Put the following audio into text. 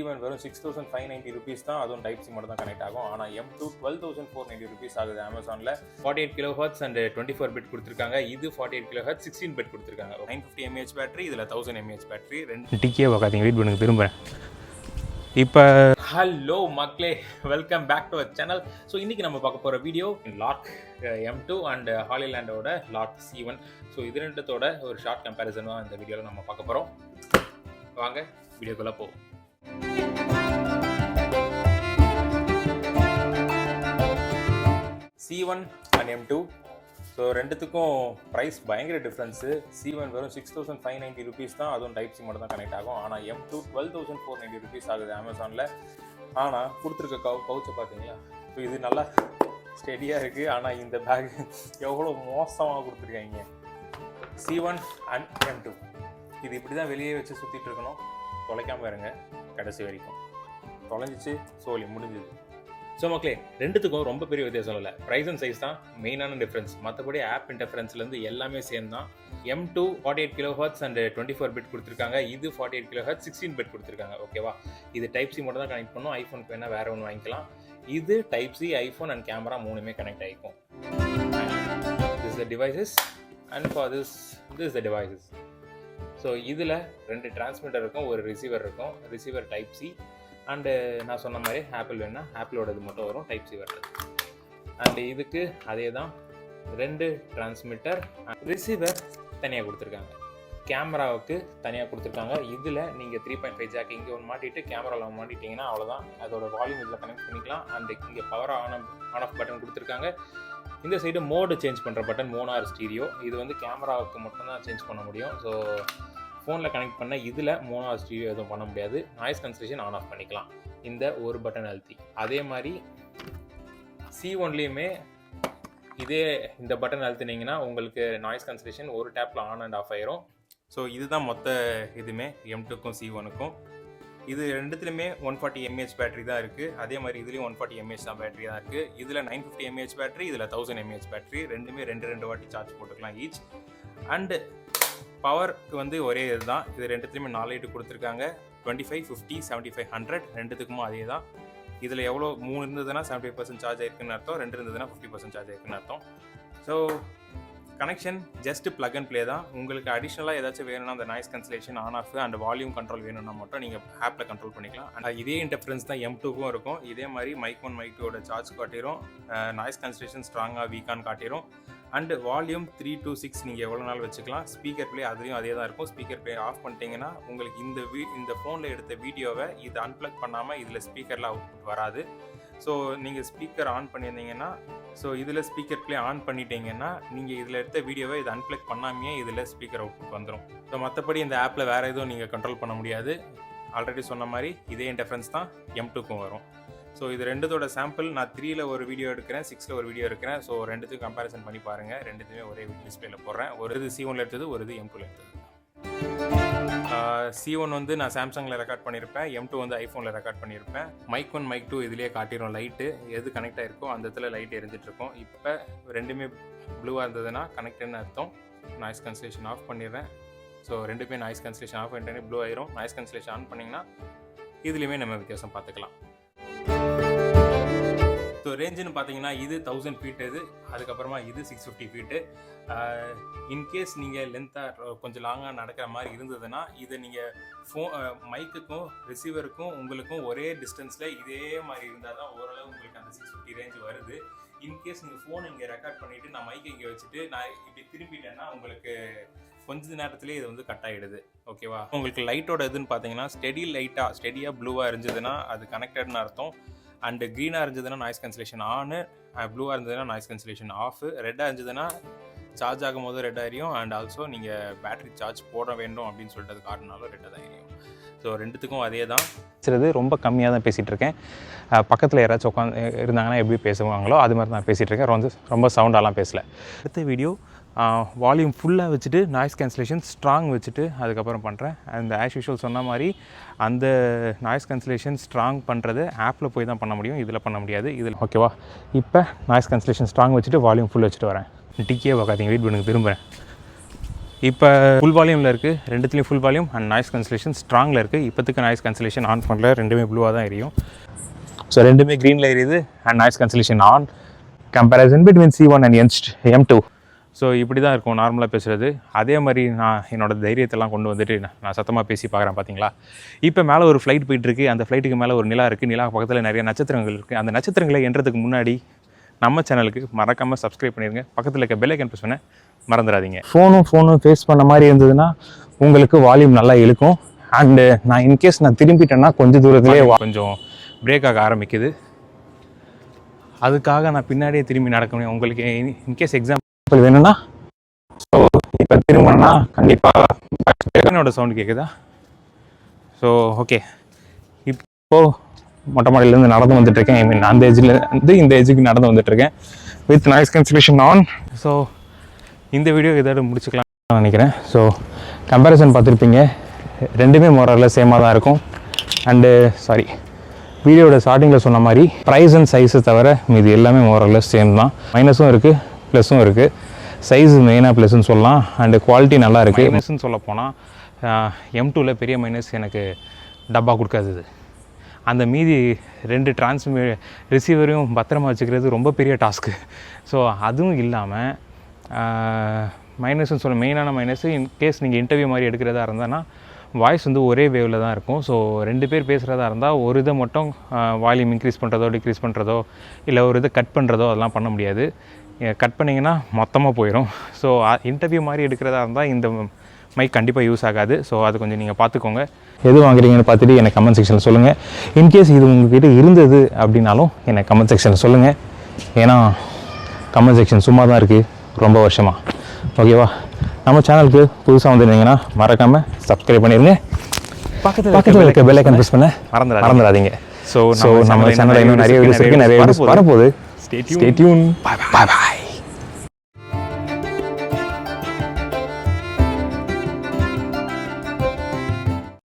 Even வெறும் 6590 rupees தான், அதுவும் டைப் சி மட்டும் தான் கனெக்ட் ஆகும். ஆனால் M2 12,490 rupees ஆகுது அமேசானில். 48 kHz அண்ட் 24 பிட் கொடுத்துருக்காங்க. இது 48 kHz 16 பிட் கொடுத்துருக்காங்க. 950 mAh பேட்டரி, இதில் 1000 mAh பேட்டரி. ரெண்டு டிக்கே பார்க்காதீங்க, வெயிட் பண்ணுங்க, திரும்புகிறேன். இப்போ ஹலோ மக்களே, welcome back to our channel. So இன்றைக்கி நம்ம பார்க்க போகிற வீடியோ லார்க் M2 அண்ட் ஹாலிலேண்டோட லார்க் C1. ஸோ இது ரெண்டுத்தோட ஒரு ஷார்ட் கம்பேரிசனாக இந்த வீடியோவில் நம்ம பார்க்க போகிறோம். வாங்க வீடியோக்குள்ளே போவோம். C1 அண்ட் M2, ஸோ ரெண்டுத்துக்கும் ப்ரைஸ் பயங்கர டிஃப்ரென்ஸு. C1 வெறும் 6590 rupees தான், அதுவும் டைப் சி மட்டும் தான் கனெக்ட் ஆகும். ஆனால் M2 12,490 rupees ஆகுது அமேசானில். ஆனால் கொடுத்துருக்க பவுச்சை பார்த்தீங்களா? ஸோ இது நல்லா ஸ்டெடியாக இருக்குது. ஆனால் இந்த பேக் எவ்வளோ மோசமாக கொடுத்துருக்காங்க. C1 அண்ட் M2 இது இப்படி தான் வெளியே வச்சு சுற்றிட்டு இருக்கணும். தொலைக்காமல் இருங்க கடைசி வரைக்கும். தொலைஞ்சிச்சு, சோலி முடிஞ்சுது. ஸோ மக்களே, ரெண்டுத்துக்கும் ரொம்ப பெரிய வித்தியாசம் இல்லை. ப்ரைஸ் அண்ட் சைஸ் தான் மெயினான டிஃப்ரென்ஸ். மற்றபடி ஆப் இன்டர்ஃபரன்ஸ்லேருந்து எல்லாமே சேம் தான். M2 48 kHz அண்ட் 24 பிட் கொடுத்துருக்காங்க. இது 48 kHz 16 பிட் கொடுத்துருக்காங்க. ஓகேவா? இது டைப் சி மட்டும் தான் கனெக்ட் பண்ணும். ஐஃபோனுக்கு வேணால் வேறு ஒன்று வாங்கிக்கலாம். இது type C, iPhone and camera மூணுமே கனெக்ட் ஆகிக்கும். This the devices and for this the devices. So இதில் ரெண்டு டிரான்ஸ்மிட்டர் இருக்கும், ஒரு ரிசீவர் இருக்கும். ரிசீவர் டைப் சி அண்டு நான் சொன்ன மாதிரி ஆப்பிள் வேணால் ஆப்பிளோட இது மட்டும் வரும், டைப் சி வர்றது. அண்டு இதுக்கு அதே தான், ரெண்டு டிரான்ஸ்மிட்டர், ரிசீவர் தனியாக கொடுத்துருக்காங்க. கேமராவுக்கு தனியாக கொடுத்துருக்காங்க. இதில் நீங்கள் 3.5 ஜாக் இங்கே ஒன்று மாட்டிட்டு கேமராவில் மாட்டிட்டிங்கன்னா அவ்வளோதான். அதோட வால்யூம் இதில் கனெக்ட் பண்ணிக்கலாம். அண்டு இங்கே பவர் ஆன் ஆஃப் பட்டன் கொடுத்துருக்காங்க. இந்த சைடு மோடு சேஞ்ச் பண்ணுற பட்டன் 3R ஸ்டீரியோ. இது வந்து கேமராவுக்கு மட்டும்தான் சேஞ்ச் பண்ண முடியும். ஸோ ஃபோனில் கனெக்ட் பண்ண இதில் 3R ஸ்டீரியோ எதுவும் பண்ண முடியாது. நாய்ஸ் கன்சலேஷன் ஆன் ஆஃப் பண்ணிக்கலாம் இந்த ஒரு பட்டன் அழுத்தி. அதே மாதிரி C1லேயுமே இதே இந்த பட்டன் அழுத்தினீங்கன்னா உங்களுக்கு நாய்ஸ் கன்சலேஷன் ஒரு டேப்பில் ஆன் அண்ட் ஆஃப் ஆயிரும். ஸோ இதுதான் மொத்த இதுவுமே M2க்கும் C1க்கும். இது ரெண்டுத்துலையுமே 140 mAh பேட்டரி தான் இருக்குது. அதே மாதிரி இதுலேயும் 140 mAh தான் பேட்டரி தான் இருக்குது. இதில் 950 mAh பேட்டரி, இதில் 1000 mAh பேட்டரி. ரெண்டுமே ரெண்டு வாட்டி சார்ஜ் போட்டுக்கலாம் ஈச். அண்டு பவருக்கு வந்து ஒரே இது தான். இது ரெண்டுத்துலையுமே 4 லைட்டு கொடுத்துருக்காங்க. 25, 50, 75, 100 ரெண்டுத்துக்குமே அதே தான். இதில் எவ்வளோ 3 இருந்ததுன்னா 75% சார்ஜ் ஆயிருக்குன்னு அர்த்தம், 2 இருந்ததுன்னா 50% சார்ஜ் ஆயிருக்குன்னு அர்த்தம். So connection just plug and play தான். உங்களுக்கு அடிஷ்னலாக ஏதாச்சும் வேணும்னா அந்த noise cancellation on off and volume control வேணும்னா மட்டும் நீங்கள் ஆப்பில் கண்ட்ரோல் பண்ணிக்கலாம். அண்ட் இதே இன்டர்ஃபரன்ஸ் தான் M2க்கும் இருக்கும். இதே மாதிரி மைக் 1 மைக் 2ஓட சார்ஜ் காட்டிடும், நாய்ஸ் கன்சலேஷன் ஸ்ட்ராங்காக வீக்கான்னு காட்டிடும். அண்டு வால்யூம் 3 to 6 நீங்கள் எவ்வளோ நாள் வச்சுக்கலாம். ஸ்பீக்கர் ப்ளே அதுலேயும் அதே தான் இருக்கும். ஸ்பீக்கர் ப்ளே ஆஃப் பண்ணிட்டீங்கன்னா உங்களுக்கு இந்த ஃபோனில் எடுத்த வீடியோவை இது அன்ப்ளக் பண்ணாமல் இதில் ஸ்பீக்கரில் அவுட்புட் வராது. ஸோ நீங்கள் ஸ்பீக்கர் ஆன் பண்ணியிருந்தீங்கன்னா, ஸோ இதில் ஸ்பீக்கர் ப்ளே ஆன் பண்ணிட்டீங்கன்னா நீங்கள் இதில் எடுத்த வீடியோவை இது அன்ப்ளக் பண்ணாமையே இதில் ஸ்பீக்கர் அவுட்புட் வந்துடும். ஸோ மற்றபடி இந்த ஆப்பில் வேறு எதுவும் நீங்கள் கண்ட்ரோல் பண்ண முடியாது. ஆல்ரெடி சொன்ன மாதிரி இதே இன்டர்ஃபரன்ஸ் தான் M2க்கும் வரும். ஸோ இது ரெண்டுத்தோட சாம்பிள் நான் 3ல் ஒரு வீடியோ எடுக்கிறேன், 6ல் ஒரு வீடியோ எடுக்கிறேன். ஸோ ரெண்டுத்தையும் கம்பேரிசன் பண்ணி பாருங்கள். ரெண்டுத்தையுமே ஒரே டிஸ்பிளேல போடுறேன். ஒரு இது C1ல் எடுத்தது, ஒரு இது M2ல் எடுத்தது. C1 வந்து நான் சாம்சங்கில் ரெக்கார்ட் பண்ணியிருப்பேன், M2 வந்து ஐஃபோனில் ரெக்கார்ட் பண்ணியிருப்பேன். மைக் 1 மைக் 2 இதுலேயே காட்டிடும் லைட்டு, எது கனெக்ட் ஆகிருக்கோ அந்த இடத்துல லைட் எரிஞ்சிட்ருக்கோம். இப்போ ரெண்டுமே ப்ளூவாக இருந்ததுன்னா கனெக்டுன்னு அர்த்தம். நாய்ஸ் கன்சலேஷன் ஆஃப் பண்ணிடுறேன். ஸோ ரெண்டுமே நாய்ஸ் கன்சலேஷன் ஆஃப் பண்ணிட்டேனே ப்ளூ ஆயிரும். நாய்ஸ் கன்சலேஷன் ஆன் பண்ணிங்கன்னா இதுலேயுமே நம்ம வித்தியாசம் பார்த்துக்கலாம். ஸோ ரேஞ்சுன்னு பார்த்தீங்கன்னா இது 1000 ஃபீட், இது அதுக்கப்புறமா இது 650 ஃபீட்டு. இன்கேஸ் நீங்கள் லென்த்தாக கொஞ்சம் லாங்காக நடக்கிற மாதிரி இருந்ததுன்னா இதை நீங்கள் மைக்குக்கும் ரிசீவருக்கும் உங்களுக்கும் ஒரே டிஸ்டன்ஸில் இதே மாதிரி இருந்தால் தான் ஓரளவு உங்களுக்கு அந்த 650 ரேஞ்ச் வருது. இன்கேஸ் நீங்கள் ஃபோன் இங்கே ரெக்கார்ட் பண்ணிவிட்டு நான் மைக்கை இங்கே வச்சுட்டு நான் இப்படி திரும்பிட்டேன்னா உங்களுக்கு கொஞ்ச நேரத்துலேயே இது வந்து கட் ஆகிடுது. ஓகேவா? உங்களுக்கு லைட்டோட இதுன்னு பார்த்தீங்கன்னா ஸ்டெடியாக ப்ளூவாக இருந்ததுன்னா அது கனெக்டட்னு அர்த்தம். அண்டு க்ரீனாக இருந்ததுன்னா நாய்ஸ் கன்சலேஷன் ஆனு, ப்ளூவாக இருந்ததுன்னா நாய்ஸ் கன்சலேஷன் ஆஃபு, ரெட்டாக இருந்ததுன்னா சார்ஜ் ஆகும் போது ரெட் ஆகிரும். அண்ட் ஆல்சோ நீங்கள் பேட்டரி சார்ஜ் போட வேண்டும் அப்படின்னு சொல்லிட்டு அது காட்டினாலும் ரெட்டாக தான் ஆகிரும். ஸோ ரெண்டுத்துக்கும் அதே தான். பேசுகிறது ரொம்ப கம்மியாக தான் பேசிகிட்டு இருக்கேன். பக்கத்தில் யாராச்சும் உட்காந்து இருந்தாங்கன்னா எப்படி பேசுவாங்களோ அது மாதிரி நான் பேசிகிட்டு இருக்கேன். ரொம்ப சவுண்டாலாம் பேசலை. அடுத்த வீடியோ வால்யூம் ஃபுல்லாக வச்சுட்டு நாய்ஸ் கேன்சலேஷன் ஸ்ட்ராங் வச்சுட்டு அதுக்கப்புறம் பண்ணுறேன். அந்த ஆஸ் யூஷுவல் சொன்ன மாதிரி அந்த நாய்ஸ் கேன்சலேஷன் ஸ்ட்ராங் பண்ணுறது ஆப்பில் போய் தான் பண்ண முடியும், இதில் பண்ண முடியாது. இதில் ஓகேவா? இப்போ நாய்ஸ் கேன்சலேஷன் ஸ்ட்ராங் வச்சுட்டு வால்யூம் ஃபுல் வச்சுட்டு வரேன். டிக்கே பார்க்காதீங்க, வெயிட் பண்ணுங்க, திரும்புகிறேன். இப்போ ஃபுல் வால்யூமில் இருக்குது, ரெண்டுத்துலேயும் full volume and noise cancellation ஸ்ட்ராங்கில் இருக்குது. இப்போத்துக்கு நாய்ஸ் கேன்சலேஷன் ஆன் பண்ணல, ரெண்டுமே ப்ளூவாக தான் எரியும். ஸோ ரெண்டுமே க்ரீனில் எரியுது and noise cancellation on. Comparison between C1 and M2. So இப்படி தான் இருக்கும் நார்மலாக பேசுகிறது. அதே மாதிரி நான் என்னோடய தைரியத்தெல்லாம் கொண்டு வந்துட்டு நான் சத்தமாக பேசி பார்க்குறேன். பார்த்தீங்களா, இப்போ மேலே ஒரு ஃப்ளைட் போயிட்டுருக்கு. அந்த ஃப்ளைட்டுக்கு மேலே ஒரு நிலா இருக்குது. நிலா பக்கத்தில் நிறைய நட்சத்திரங்கள் இருக்குது. அந்த நட்சத்திரங்களை என்றதுக்கு முன்னாடி நம்ம சேனலுக்கு மறக்காமல் சப்ஸ்கிரைப் பண்ணிடுங்க. பக்கத்தில் இருக்க பெல் ஐக்கன் ப்ரெஸ் பண்ண மறந்துடாதீங்க. ஃபோனும் ஃபேஸ் பண்ண மாதிரி இருந்ததுன்னா உங்களுக்கு வால்யூம் நல்லா இழுக்கும். அண்டு நான் இன்கேஸ் நான் திரும்பிட்டேன்னா கொஞ்சம் தூரத்துலேயே கொஞ்சம் பிரேக் ஆக ஆரம்பிக்குது. அதுக்காக நான் பின்னாடியே திரும்பி நடக்க முடியும். உங்களுக்கு இன்கேஸ் எக்ஸாம்பிள் வேணும்னா, ஸோ இப்போ திரும்பினா கண்டிப்பாக என்னோட சவுண்டு கேட்குதா? ஸோ ஓகே, இப்போது மொட்டை மாடியிலேருந்து நடந்து வந்துட்டுருக்கேன். ஐ மீன் அந்த ஏஜ்லேருந்து இந்த ஏஜுக்கு நடந்து வந்துட்டுருக்கேன் with noise cancellation on. So இந்த வீடியோ இதோட முடிச்சுக்கலாம்னு நினைக்கிறேன். ஸோ கம்பேரிசன் பார்த்துருப்பீங்க, ரெண்டுமே மோரலில் சேமாக தான் இருக்கும். அண்டு சாரி, வீடியோட ஸ்டார்டிங்கில் சொன்ன மாதிரி ப்ரைஸ் அண்ட் சைஸை தவிர மீது எல்லாமே மோரலில் சேம் தான். மைனஸும் இருக்குது, ப்ளஸும் இருக்குது. சைஸ் மெயினாக ப்ளஸ்ன்னு சொல்லலாம். அண்டு குவாலிட்டி நல்லா இருக்குது. மைனஸ்ன்னு சொல்ல போனால் M2வில் பெரிய மைனஸ் எனக்கு டப்பா கொடுக்காது. அந்த மீதி 2 ரிசீவரையும் பத்திரமா வச்சுக்கிறது ரொம்ப பெரிய டாஸ்க்கு. ஸோ அதுவும் இல்லாமல் மைனஸ்ன்னு சொல்ல மெயினான மைனஸு, இன்கேஸ் நீங்கள் இன்டர்வியூ மாதிரி எடுக்கிறதா இருந்தால் வாய்ஸ் வந்து ஒரே வேவில் தான் இருக்கும். ஸோ 2 பேர் பேசுகிறதா இருந்தால் ஒரு இதை மட்டும் வால்யூம் இன்க்ரீஸ் பண்ணுறதோ டிக்ரீஸ் பண்ணுறதோ இல்லை ஒரு இதை கட் பண்ணுறதோ அதெல்லாம் பண்ண முடியாது. கட் பண்ணிங்கன்னா மொத்தமாக போயிடும். ஸோ இன்டர்வியூ மாதிரி எடுக்கிறதா இருந்தால் இந்த மைக் கண்டிப்பாக யூஸ் ஆகாது. ஸோ அது கொஞ்சம் நீங்கள் பார்த்துக்கோங்க. எது வாங்குறீங்கன்னு பார்த்துட்டு எனக்கு கமெண்ட் செக்ஷனில் சொல்லுங்கள். இன்கேஸ் இது உங்கள்கிட்ட இருந்தது அப்படின்னாலும் எனக்கு கமெண்ட் செக்ஷனில் சொல்லுங்கள். ஏன்னா கமெண்ட் செக்ஷன் சும்மா தான் இருக்குது ரொம்ப வருஷமாக. ஓகேவா? நம்ம சேனலுக்கு புதுசாக வந்துருந்தீங்கன்னா மறக்காமல் சப்ஸ்கிரைப் பண்ணிடுங்க. பக்கத்தில் இருக்க பெல் ஐக்கன் ப்ரெஸ் பண்ண மறந்துடாதீங்க. ஸோ நம்ம சேனலில் இன்னும் நிறைய வீடியோஸ் இருக்குது, நிறைய வீடியோஸ் வரப்போகுது. Stay tuned. Bye bye.